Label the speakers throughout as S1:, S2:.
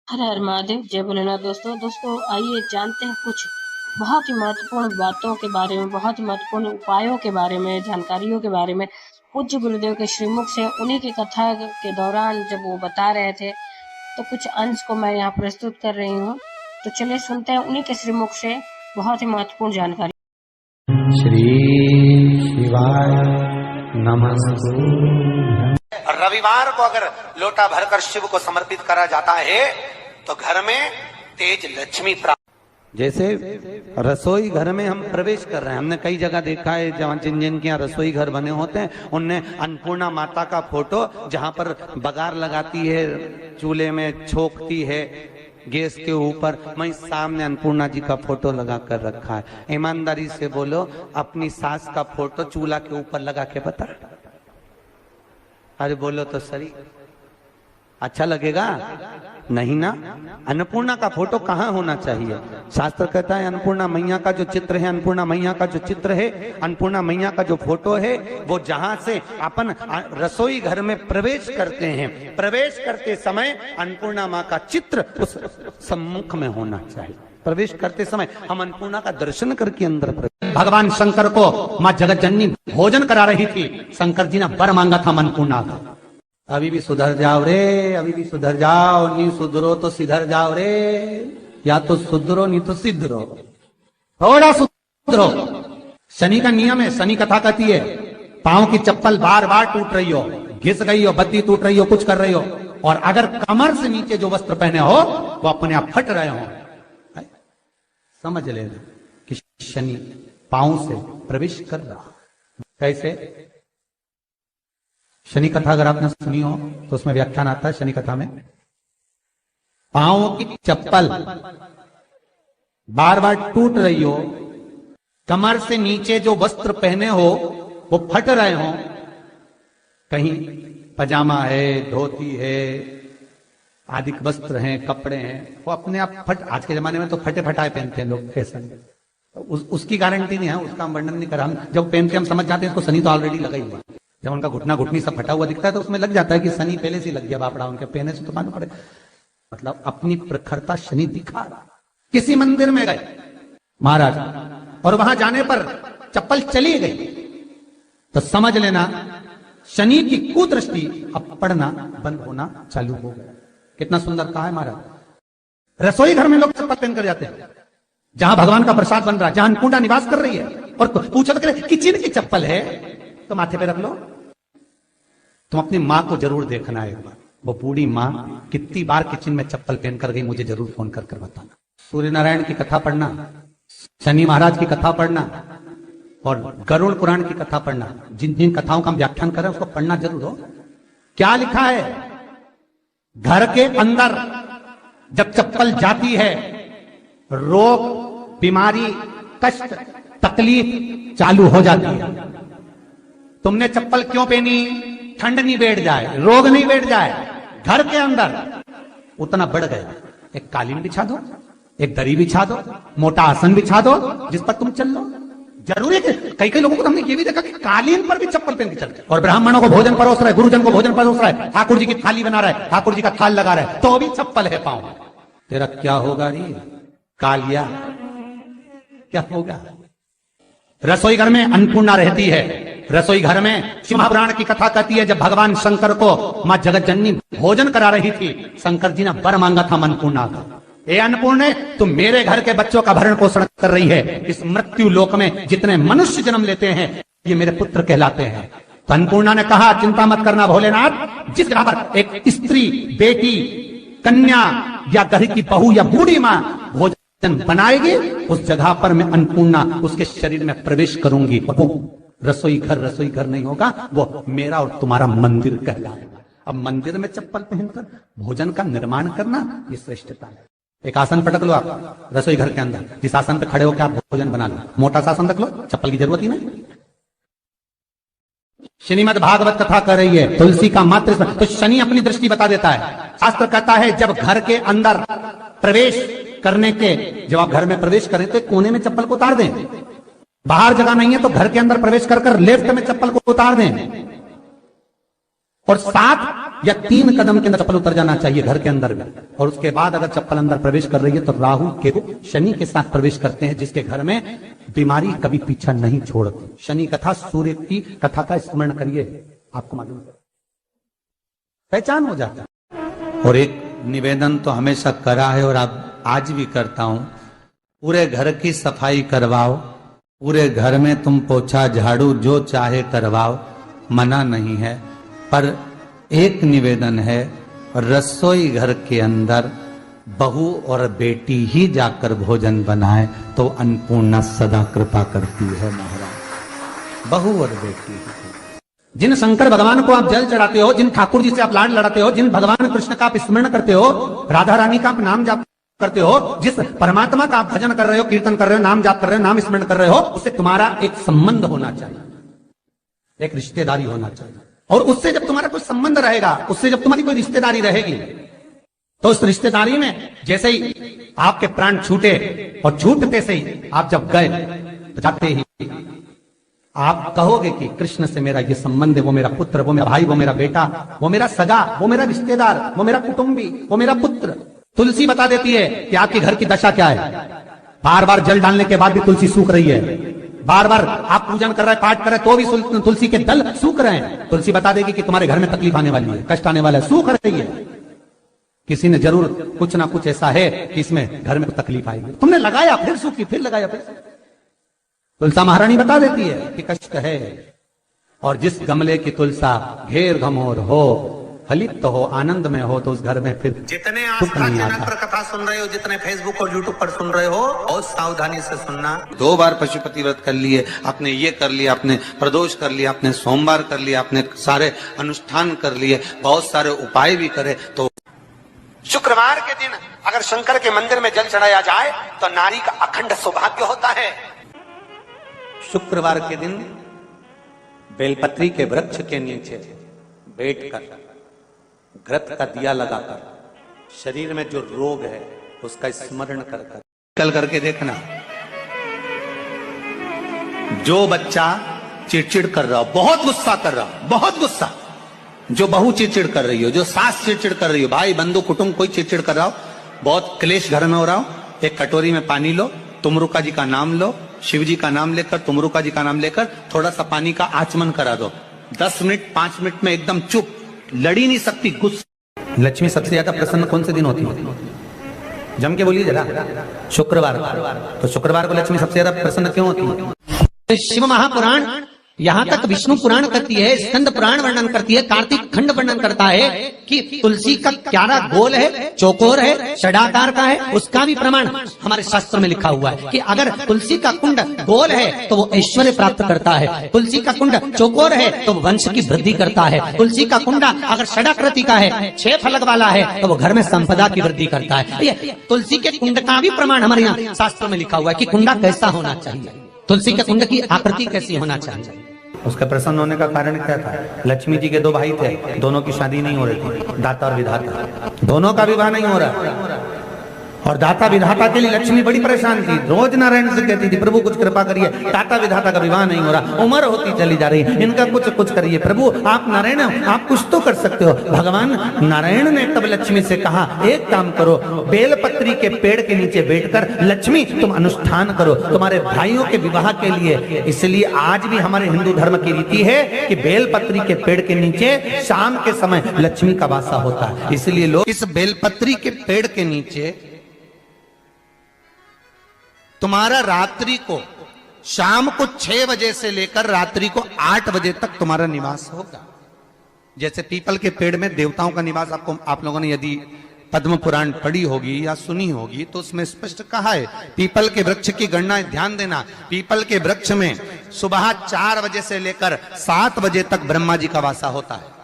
S1: हर हर महादेव, जय भोलेनाथ। दोस्तों आइए जानते हैं कुछ बहुत ही महत्वपूर्ण बातों के बारे में, बहुत ही महत्वपूर्ण उपायों के बारे में, जानकारियों के बारे में। पूज्य गुरुदेव के श्रीमुख से उन्हीं की कथा के दौरान जब वो बता रहे थे, तो कुछ अंश को मैं यहाँ प्रस्तुत कर रही हूँ। तो चलिए सुनते हैं उन्हीं के श्रीमुख से बहुत ही महत्वपूर्ण जानकारी।
S2: श्री शिवाय नमस्ते।
S3: रविवार को अगर लोटा भरकर शिव को समर्पित करा जाता है तो घर में तेज लक्ष्मी प्राप्त।
S2: जैसे रसोई घर में हम प्रवेश कर रहे हैं, हमने कई जगह देखा है जहाँ जिन जिन के यहाँ रसोई घर बने होते हैं, उनने अन्नपूर्णा माता का फोटो जहाँ पर बगार लगाती है, चूल्हे में छोकती है गैस के ऊपर, वहीं सामने अन्नपूर्णा जी का फोटो लगा कर रखा है। ईमानदारी से बोलो, अपनी सास का फोटो चूल्हा के ऊपर लगा के बता। अरे बोलो तो सही, अच्छा लगेगा? नहीं ना। अन्नपूर्णा का फोटो कहाँ होना चाहिए? शास्त्र कहता है अन्नपूर्णा मैया का जो चित्र है, अन्नपूर्णा मैया का जो चित्र है, अन्नपूर्णा मैया का जो फोटो है, वो जहां से अपन रसोई घर में प्रवेश करते हैं, प्रवेश करते समय अन्नपूर्णा माँ का चित्र उस सम्मुख में होना चाहिए। प्रवेश करते समय हम अन्नपूर्णा का दर्शन करके अंदर प्रवेश। भगवान शंकर को माँ जगत जननी भोजन करा रही थी, शंकर जी ने वर मांगा था अन्नपूर्णा का, अभी भी सुधर जाओ रे, अभी भी सुधर जाओ, नहीं सुधरो तो सिधर जाओ रे, या तो सुधरो नहीं तो सिधरो, थोड़ा सुधरो। शनि का नियम है, शनि कथा कहती है पांव की चप्पल बार बार टूट रही हो, घिस गई हो, बत्ती टूट रही हो, कुछ कर रही हो, और अगर कमर से नीचे जो वस्त्र पहने हो वो अपने आप फट रहे हो, समझ लेना कि शनि पांव से प्रवेश कर रहा। कैसे? शनि कथा अगर आपने सुनी हो तो उसमें व्याख्यान आता है शनि कथा में, पांव की चप्पल बार बार टूट रही हो, कमर से नीचे जो वस्त्र पहने हो वो फट रहे हो, कहीं पजामा है, धोती है, आदि वस्त्र हैं, कपड़े हैं, वो अपने आप फट। आज के जमाने में तो फटे फटाए पहनते हैं लोग, फैशन। उसकी गारंटी नहीं है, उसका हम वर्णन नहीं कर रहा। जब पहनते हम समझ जाते हैं इसको शनि तो ऑलरेडी लगा ही हुआ। जब उनका घुटना घुटनी सब फटा हुआ दिखता है तो उसमें लग जाता है कि शनि पहले से लग गया बापड़ा, उनके पहने से तो मालूम पड़े। मतलब अपनी प्रखरता शनि दिखा रहा। किसी मंदिर में गए महाराज और वहां जाने पर चप्पल चली गई तो समझ लेना शनि की कुदृष्टि अब पड़ना बंद होना चालू हो गया। कितना सुंदर कहा है महाराज। रसोई घर में लोग चप्पल पहन कर जाते हैं, जहां भगवान का प्रसाद बन रहा है, जहां अन्नपूर्णा निवास कर रही है, और पूछो तो किचन की चप्पल है तो माथे पे रख लो। तुम अपनी माँ को जरूर देखना है एक बार, वो बूढ़ी माँ कितनी बार किचन में चप्पल पहन कर गई, मुझे जरूर फोन कर बताना। सूर्य नारायण की कथा पढ़ना, शनि महाराज की कथा पढ़ना और गरुड़ पुराण की कथा पढ़ना। जिन जिन कथाओं का हम व्याख्यान कर रहे हैं उसको पढ़ना जरूर हो। क्या लिखा है? घर के अंदर जब चप्पल जाती है, रोग, बीमारी, कष्ट, तकलीफ चालू हो जाती है। तुमने चप्पल क्यों पहनी? ठंड नहीं बैठ जाए, रोग नहीं बैठ जाए। घर के अंदर उतना बढ़ गया, एक कालीन बिछा दो, एक दरी बिछा दो, मोटा आसन बिछा दो जिस पर तुम चल लो। जरूरी है कि कई लोगों को हमने ये भी देखा कि कालीन पर भी चप्पल पहन के चलते, और ब्राह्मणों को भोजन परोस रहा है, गुरुजन को भोजन परोस रहा है, ठाकुर जी की थाली बना रहा है, ठाकुर जी का थाल लगा रहा है, तो भी चप्पल है पांव। तेरा क्या होगा रे कालिया, क्या होगा? रसोई घर में अन्नपूर्णा रहती है। रसोई घर में शिव पुराण की कथा कहती है जब भगवान शंकर को मां जगत जननी भोजन करा रही थी, शंकर जी ने वर मांगा था अन्नपूर्णा का। ए अन्नपूर्णे, तुम मेरे घर के बच्चों का भरण पोषण कर रही है। इस मृत्यु लोक में जितने मनुष्य जन्म लेते हैं ये मेरे पुत्र कहलाते हैं। तो अन्नपूर्णा ने कहा चिंता मत करना भोलेनाथ, जिस जगह पर एक स्त्री, बेटी, कन्या या घर की बहू या बूढ़ी माँ भोजन बनाएगी, उस जगह पर मैं अन्नपूर्णा उसके शरीर में प्रवेश करूंगी। वो रसोई घर नहीं होगा, वो मेरा और तुम्हारा मंदिर कहलाएगा। अब मंदिर में चप्पल पहनकर भोजन का निर्माण करना ये श्रेष्ठता है। एक आसन पटक लो आप रसोई घर के अंदर, जिस आसन पे खड़े होकर आप भोजन बना लो, मोटा सा आसन रख लो, चप्पल की जरूरत ही नहीं। श्रीमद् भागवत कथा कर रही है तुलसी का मात्र, तो शनि अपनी दृष्टि बता देता है। शास्त्र कहता है जब घर के अंदर प्रवेश करने के, जब आप घर में प्रवेश करें तो कोने में चप्पल को उतार दें। बाहर जगह नहीं है तो घर के अंदर प्रवेश कर लेफ्ट में चप्पल को उतार दें। और 7 या 3 कदम के अंदर चप्पल उतर जाना चाहिए घर के अंदर में। और उसके बाद अगर चप्पल अंदर प्रवेश कर रही है तो राहु केतु शनि के साथ प्रवेश करते हैं, जिसके घर में बीमारी कभी पीछा नहीं छोड़ती। शनि कथा, सूर्य की कथा का स्मरण करिए, आपको मालूम पहचान हो जाता है।
S4: और एक निवेदन तो हमेशा करा है और अब आज भी करता हूं, पूरे घर की सफाई करवाओ, पूरे घर में तुम पोछा झाड़ू जो चाहे करवाओ, मना नहीं है। पर एक निवेदन है, रसोई घर के अंदर बहू और बेटी ही जाकर भोजन बनाए तो अन्नपूर्णा सदा कृपा करती है महाराज। बहू और बेटी ही।
S2: जिन शंकर भगवान को आप जल चढ़ाते हो, जिन ठाकुर जी से आप लाड लड़ाते हो, जिन भगवान कृष्ण का आप स्मरण करते हो, राधा रानी का आप नाम जाप करते हो, जिस परमात्मा का आप भजन कर रहे हो, कीर्तन कर रहे हो, नाम जाप कर रहे हो, नाम स्मरण कर रहे हो, उससे तुम्हारा एक संबंध होना चाहिए, एक रिश्तेदारी होना चाहिए। और उससे जब तुम्हारा कोई संबंध रहेगा, उससे जब तुम्हारी कोई रिश्तेदारी रहेगी, तो उस रिश्तेदारी में जैसे ही आपके प्राण छूटे और छूटते से ही आप जब गए तो जाते ही आप कहोगे कि कृष्ण से मेरा ये संबंध है, वो मेरा पुत्र, वो मेरा भाई, वो मेरा बेटा, वो मेरा सगा, वो मेरा रिश्तेदार, वो मेरा कुटुंबी, वो मेरा पुत्र। तुलसी बता देती है कि आपके घर की दशा क्या है। बार बार जल डालने के बाद भी तुलसी सूख रही है, बार बार आप पूजन कर रहे हैं, पाठ कर रहे हैं, तो भी तुलसी के दल सूख रहे हैं। तुलसी बता देगी कि तुम्हारे घर में तकलीफ आने वाली है, कष्ट आने वाला है, सूख रही है। किसी ने जरूर कुछ ना कुछ ऐसा है कि इसमें घर में तकलीफ आएगी, तुमने लगाया फिर सूखी, फिर लगाया फिर। तुलसा महारानी बता देती है कि कष्ट है। और जिस गमले की तुलसा घेर घमोर हो, फलित हो, आनंद में हो, तो उस घर में फिर
S3: जितने
S2: दुख नहीं
S3: आस्था
S2: आता।
S3: पर कथा सुन रहे हो, जितने फेसबुक और यूट्यूब पर सुन रहे हो, बहुत सावधानी से सुनना। 2 बार पशुपति व्रत कर लिए, आपने ये कर लिया, आपने प्रदोष कर लिया, आपने सोमवार कर लिया, आपने सारे अनुष्ठान कर लिए, बहुत सारे उपाय भी करे, तो शुक्रवार के दिन अगर शंकर के मंदिर में जल चढ़ाया जाए तो नारी का अखंड सौभाग्य होता है।
S2: शुक्रवार के दिन बेलपत्री के वृक्ष के नीचे बैठकर घृत का दिया लगाकर शरीर में जो रोग है उसका स्मरण कर
S4: कल करके देखना। जो बच्चा चिड़चिड़ कर रहा हो, बहुत गुस्सा कर रहा हो, बहुत गुस्सा, जो बहू चिड़चिड़ कर रही हो, जो सास चिड़चिड़ कर रही हो, भाई बंधु कुटुंब कोई चिड़चिड़ कर रहा हो, बहुत क्लेश घर में हो रहा हो, एक कटोरी में पानी लो, तुमरुका जी का नाम लो, शिव जी का नाम लेकर, तुमरुका जी का नाम लेकर थोड़ा सा पानी का आचमन करा दो। 10 मिनट 5 मिनट में एकदम चुप, लड़ी नहीं सकती, गुस्सा।
S2: लक्ष्मी सबसे ज्यादा प्रसन्न कौन से दिन होती है? जम के बोलिए जरा। शुक्रवार। तो शुक्रवार को लक्ष्मी सबसे ज्यादा प्रसन्न क्यों होती है? शिव महापुराण, यहाँ तक विष्णु पुराण करती है, स्कंद पुराण वर्णन करती है, कार्तिक खंड वर्णन करता है कि तुलसी का क्यारा गोल है, चौकोर है, षडाकार का है। उसका भी प्रमाण हमारे शास्त्र में लिखा हुआ है कि अगर तुलसी का कुंड गोल है तो वो ऐश्वर्य प्राप्त करता है, तुलसी का कुंड चौकोर है तो वो वंश की वृद्धि करता है, तुलसी का कुंडा अगर षडाकृति का है, 6 फलक वाला है, तो वो घर में संपदा की वृद्धि करता है। ये तुलसी के कुंड का भी प्रमाण हमारे यहाँ शास्त्र में लिखा हुआ है कि कुंडा कैसा होना चाहिए, तुलसी के कुंड की आकृति कैसी होना चाहिए।
S4: उसका प्रसन्न होने का कारण क्या था? लक्ष्मी जी के 2 भाई थे, दोनों की शादी नहीं हो रही थी, दाता और विधाता, दोनों का विवाह नहीं हो रहा। और दाता विधाता के लिए लक्ष्मी बड़ी परेशान थी, रोज नारायण से कहती थी प्रभु कुछ कृपा करिए, दाता विधाता का विवाह नहीं हो रहा, उम्र होती चली जा रही, इनका कुछ करिए प्रभु, आप नारायण हो, आप कुछ तो कर सकते हो। भगवान नारायण ने तब लक्ष्मी से कहा एक काम करो, बेलपत्री के पेड़ के नीचे बैठकर लक्ष्मी तुम अनुष्ठान करो तुम्हारे भाइयों के विवाह के लिए। इसलिए आज भी हमारे हिंदू धर्म की रीति है कि बेलपत्री के पेड़ के नीचे शाम के समय लक्ष्मी का वासा होता है। इसलिए लोग इस बेलपत्री के पेड़ के नीचे तुम्हारा रात्रि को, शाम को 6 बजे से लेकर रात्रि को 8 बजे तक तुम्हारा निवास होगा। जैसे पीपल के पेड़ में देवताओं का निवास, आपको आप लोगों ने यदि पद्म पुराण पढ़ी होगी या सुनी होगी तो उसमें स्पष्ट कहा है, पीपल के वृक्ष की गणना ध्यान देना, पीपल के वृक्ष में सुबह 4 बजे से लेकर 7 बजे तक ब्रह्मा जी का वासा होता है।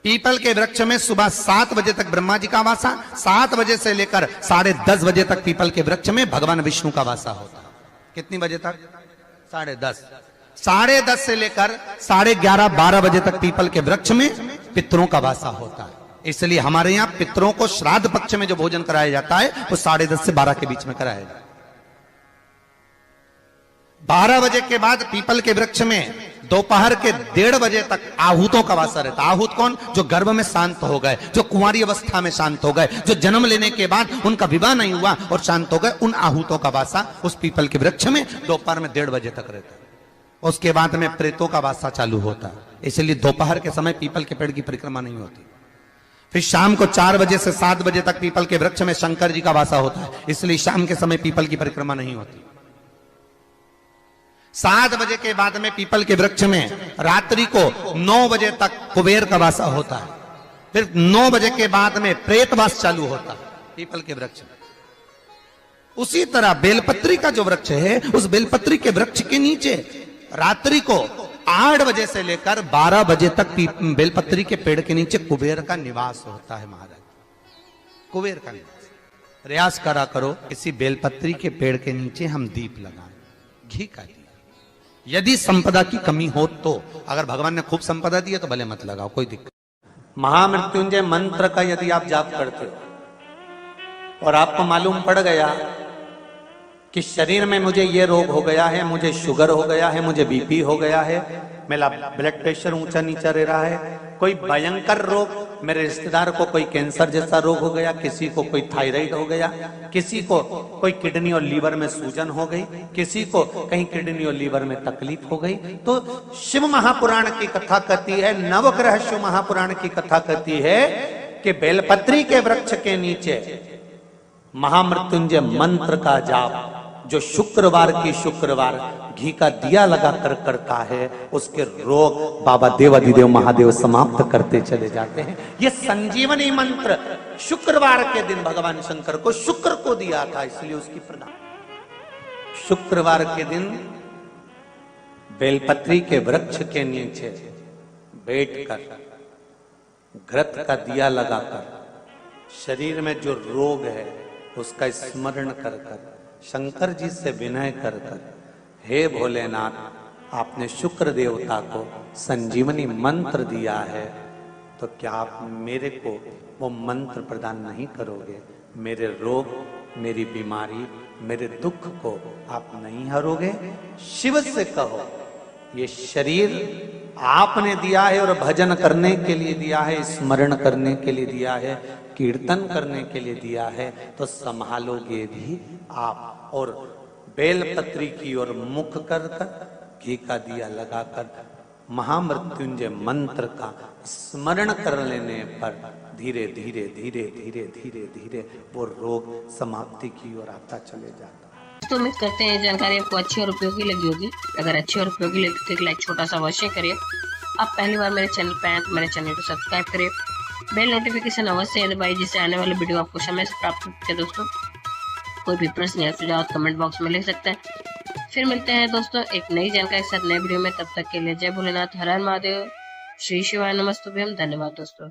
S4: पीपल के वृक्ष में सुबह 7 बजे तक ब्रह्मा जी का वासा, 7 बजे से लेकर 10:30 बजे तक पीपल के वृक्ष में भगवान विष्णु का वासा होता है। कितनी बजे तक? 10:30। 10:30 से लेकर 11:30 12 बजे तक पीपल के वृक्ष में पितरों का वासा होता है। इसलिए हमारे यहाँ पितरों को श्राद्ध पक्ष में जो भोजन कराया जाता है वो 10:30 से 12 के बीच में कराया जाता है। 12 बजे के बाद पीपल के वृक्ष में
S3: दोपहर के 1:30 बजे तक आहूतों का वासा रहता। आहूत कौन? जो गर्भ में शांत हो गए, जो कुंवारी अवस्था में शांत हो गए, जो जन्म लेने के बाद उनका विवाह नहीं हुआ और शांत हो गए, उन आहूतों का वासा उस पीपल के वृक्ष में दोपहर में 1:30 बजे तक रहता है। उसके बाद में प्रेतों का वासा चालू होता है, इसलिए दोपहर के समय पीपल के पेड़ की परिक्रमा नहीं होती। फिर शाम को 4 बजे से 7 बजे तक पीपल के वृक्ष में शंकर जी का वासा होता है, इसलिए शाम के समय पीपल की परिक्रमा नहीं होती। 7 बजे के बाद में पीपल के वृक्ष में रात्रि को 9 बजे तक कुबेर का वासा होता है। फिर 9 बजे के बाद में प्रेतवास चालू होता है पीपल के वृक्ष में। उसी तरह बेलपत्री का जो वृक्ष है, उस बेलपत्री के वृक्ष के नीचे रात्रि को 8 बजे से लेकर 12 बजे तक बेलपत्री के पेड़ के नीचे कुबेर का निवास होता है। महाराज, कुबेर का निवास। प्रयास करा करो किसी बेलपत्री के पेड़ के नीचे हम दीप लगाएं, घी का दीप। यदि संपदा की कमी हो तो, अगर भगवान ने खूब संपदा दी है तो भले मत लगाओ, कोई दिक्कत। महामृत्युंजय मंत्र का यदि आप जाप करते हो और आपको मालूम पड़ गया कि शरीर में मुझे ये रोग हो गया है, मुझे शुगर हो गया है, मुझे बीपी हो गया है, मेरा ब्लड प्रेशर ऊंचा नीचा रह रहा है, कोई भयंकर रोग, मेरे रिश्तेदार को कोई कैंसर जैसा रोग हो गया, किसी को कोई थायराइड हो गया, किसी को कोई किडनी और लीवर में सूजन हो गई, किसी को कहीं किडनी और लीवर में तकलीफ हो गई, तो शिव महापुराण की कथा कहती है, नवग्रह शिव महापुराण की कथा कहती है कि बेलपत्री के वृक्ष के नीचे महामृत्युंजय मंत्र का जाप जो शुक्रवार की शुक्रवार घी का दिया लगाकर करता है, उसके रोग बाबा देवाधिदेव महादेव समाप्त करते चले जाते हैं। ये संजीवनी मंत्र शुक्रवार के दिन भगवान शंकर को शुक्र को दिया था, इसलिए उसकी प्रदान। शुक्रवार के दिन बेलपत्री के वृक्ष के नीचे बैठकर घृत का दिया लगाकर शरीर में जो रोग है उसका स्मरण कर कर शंकर जी से विनय कर कर, हे भोलेनाथ, आपने शुक्र देवता को संजीवनी मंत्र दिया है, तो क्या आप मेरे को वो मंत्र प्रदान नहीं करोगे? मेरे रोग, मेरी बीमारी, मेरे दुख को आप नहीं हरोगे? शिव से कहो, ये शरीर आपने दिया है और भजन करने के लिए दिया है, स्मरण करने के लिए दिया है, कीर्तन करने के लिए दिया है, तो संभालोगे भी आप। और बेलपत्री की ओर मुख कर कर घी का दिया लगाकर महामृत्युंजय मंत्र का स्मरण कर लेने पर धीरे धीरे धीरे धीरे धीरे धीरे वो रोग समाप्ति की ओर आता चले जाता है।
S1: तो उम्मीद करते हैं जानकारी आपको अच्छी और उपयोगी लगी होगी। अगर अच्छी और उपयोगी लगी तो एक लाइक छोटा सा अवश्य करिए। आप पहली बार मेरे चैनल पे आए तो मेरे चैनल को सब्सक्राइब करिए, बेल नोटिफिकेशन अवश्य दबाइए, जिससे आने वाले वीडियो आपको समय से प्राप्त होते हैं। दोस्तों, कोई भी प्रश्न या सुझाव कमेंट बॉक्स में लिख सकते हैं। फिर मिलते हैं दोस्तों एक नई जानकारी के साथ नए वीडियो में। तब तक के लिए जय भोलेनाथ, हर हर महादेव, श्री शिवाय नमस्तुभ्यम। धन्यवाद दोस्तों।